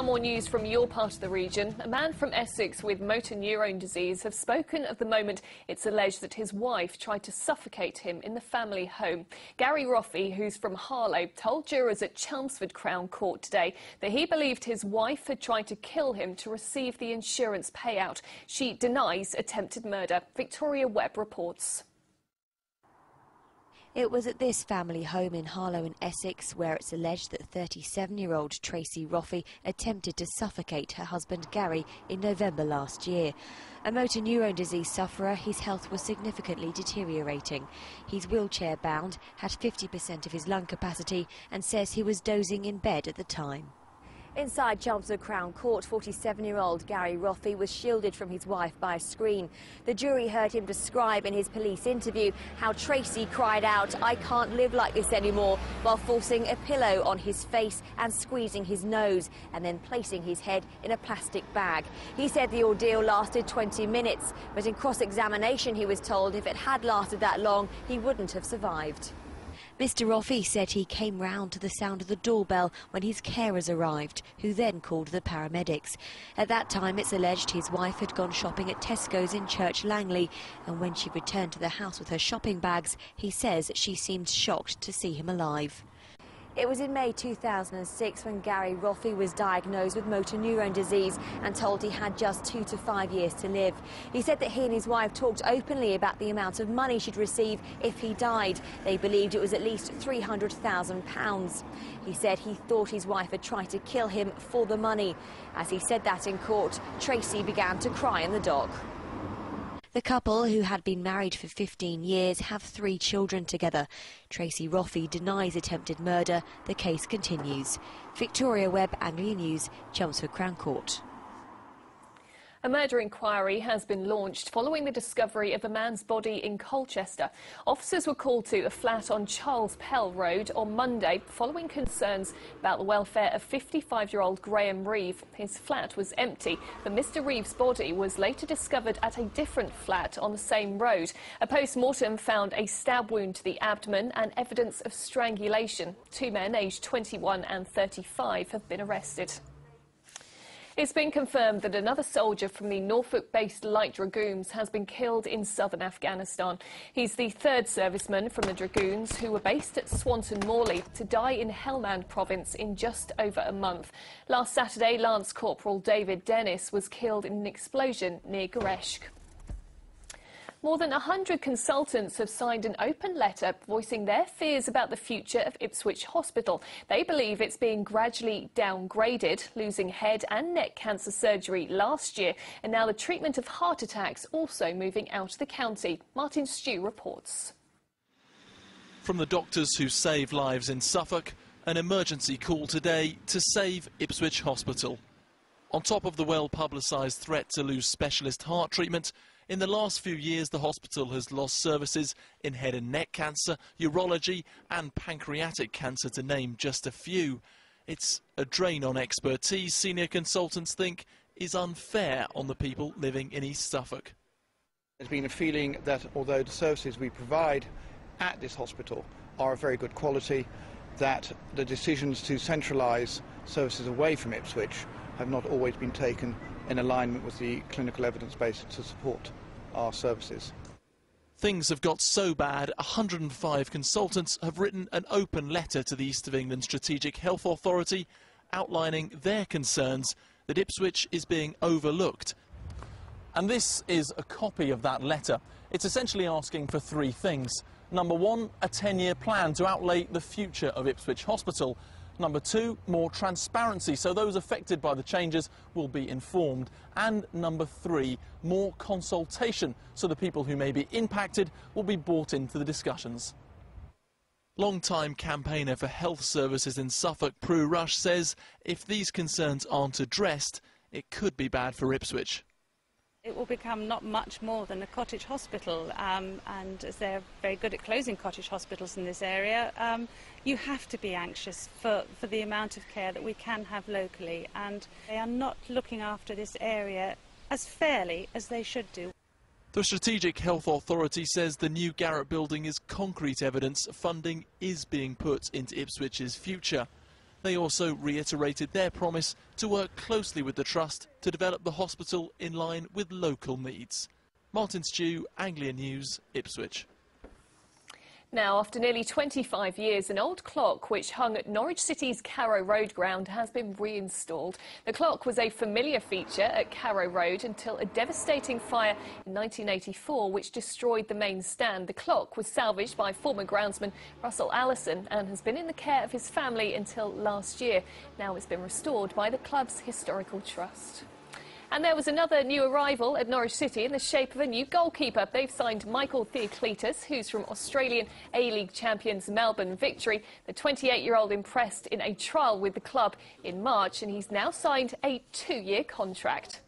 Now more news from your part of the region. A man from Essex with motor neurone disease has spoken of the moment it's alleged that his wife tried to suffocate him in the family home. Gary Roffey, who's from Harlow, told jurors at Chelmsford Crown Court today that he believed his wife had tried to kill him to receive the insurance payout. She denies attempted murder. Victoria Webb reports. It was at this family home in Harlow in Essex where it's alleged that 37-year-old Tracy Roffey attempted to suffocate her husband Gary in November last year. A motor neurone disease sufferer, his health was significantly deteriorating. He's wheelchair-bound, had 50% of his lung capacity and says he was dozing in bed at the time. Inside Chelmsford Crown Court, 47-year-old Gary Roffey was shielded from his wife by a screen. The jury heard him describe in his police interview how Tracy cried out, "I can't live like this anymore," while forcing a pillow on his face and squeezing his nose, and then placing his head in a plastic bag. He said the ordeal lasted 20 minutes, but in cross-examination he was told if it had lasted that long, he wouldn't have survived. Mr. Roffey said he came round to the sound of the doorbell when his carers arrived, who then called the paramedics. At that time, it's alleged his wife had gone shopping at Tesco's in Church Langley, and when she returned to the house with her shopping bags, he says she seemed shocked to see him alive. It was in May 2006 when Gary Roffey was diagnosed with motor neurone disease and told he had just 2 to 5 years to live. He said that he and his wife talked openly about the amount of money she'd receive if he died. They believed it was at least £300,000. He said he thought his wife had tried to kill him for the money. As he said that in court, Tracy began to cry in the dock. The couple, who had been married for 15 years, have 3 children together. Tracy Roffey denies attempted murder. The case continues. Victoria Webb, Anglia News, Chelmsford Crown Court. A murder inquiry has been launched following the discovery of a man's body in Colchester. Officers were called to a flat on Charles Pell Road on Monday following concerns about the welfare of 55-year-old Graham Reeve. His flat was empty, but Mr. Reeve's body was later discovered at a different flat on the same road. A post-mortem found a stab wound to the abdomen and evidence of strangulation. 2 men aged 21 and 35 have been arrested. It's been confirmed that another soldier from the Norfolk-based Light Dragoons has been killed in southern Afghanistan. He's the 3rd serviceman from the Dragoons, who were based at Swanton Morley, to die in Helmand province in just over a month. Last Saturday, Lance Corporal David Dennis was killed in an explosion near Gereshk. More than 100 consultants have signed an open letter voicing their fears about the future of Ipswich Hospital. They believe it's being gradually downgraded, losing head and neck cancer surgery last year, and now the treatment of heart attacks also moving out of the county. Martin Stew reports. From the doctors who save lives in Suffolk, an emergency call today to save Ipswich Hospital. On top of the well-publicised threat to lose specialist heart treatment, in the last few years, the hospital has lost services in head and neck cancer, urology and pancreatic cancer, to name just a few. It's a drain on expertise senior consultants think is unfair on the people living in East Suffolk. There's been a feeling that although the services we provide at this hospital are of very good quality, that the decisions to centralise services away from Ipswich have not always been taken in alignment with the clinical evidence base to support our services. Things have got so bad, 105 consultants have written an open letter to the East of England Strategic Health Authority outlining their concerns that Ipswich is being overlooked. And this is a copy of that letter. It's essentially asking for 3 things. Number 1, a 10-year plan to outlay the future of Ipswich Hospital. Number 2, more transparency, so those affected by the changes will be informed. And number 3, more consultation, so the people who may be impacted will be brought into the discussions. Long-time campaigner for health services in Suffolk, Prue Rush, says if these concerns aren't addressed, it could be bad for Ipswich. It will become not much more than a cottage hospital, and as they're very good at closing cottage hospitals in this area, you have to be anxious for the amount of care that we can have locally, and they are not looking after this area as fairly as they should do. The Strategic Health Authority says the new Garrett building is concrete evidence funding is being put into Ipswich's future. They also reiterated their promise to work closely with the Trust to develop the hospital in line with local needs. Martin Stew, Anglia News, Ipswich. Now, after nearly 25 years, an old clock which hung at Norwich City's Carrow Road ground has been reinstalled. The clock was a familiar feature at Carrow Road until a devastating fire in 1984 which destroyed the main stand. The clock was salvaged by former groundsman Russell Allison and has been in the care of his family until last year. Now it's been restored by the club's historical trust. And there was another new arrival at Norwich City in the shape of a new goalkeeper. They've signed Michael Theoclitus, who's from Australian A-League champions Melbourne Victory. The 28-year-old impressed in a trial with the club in March, and he's now signed a 2-year contract.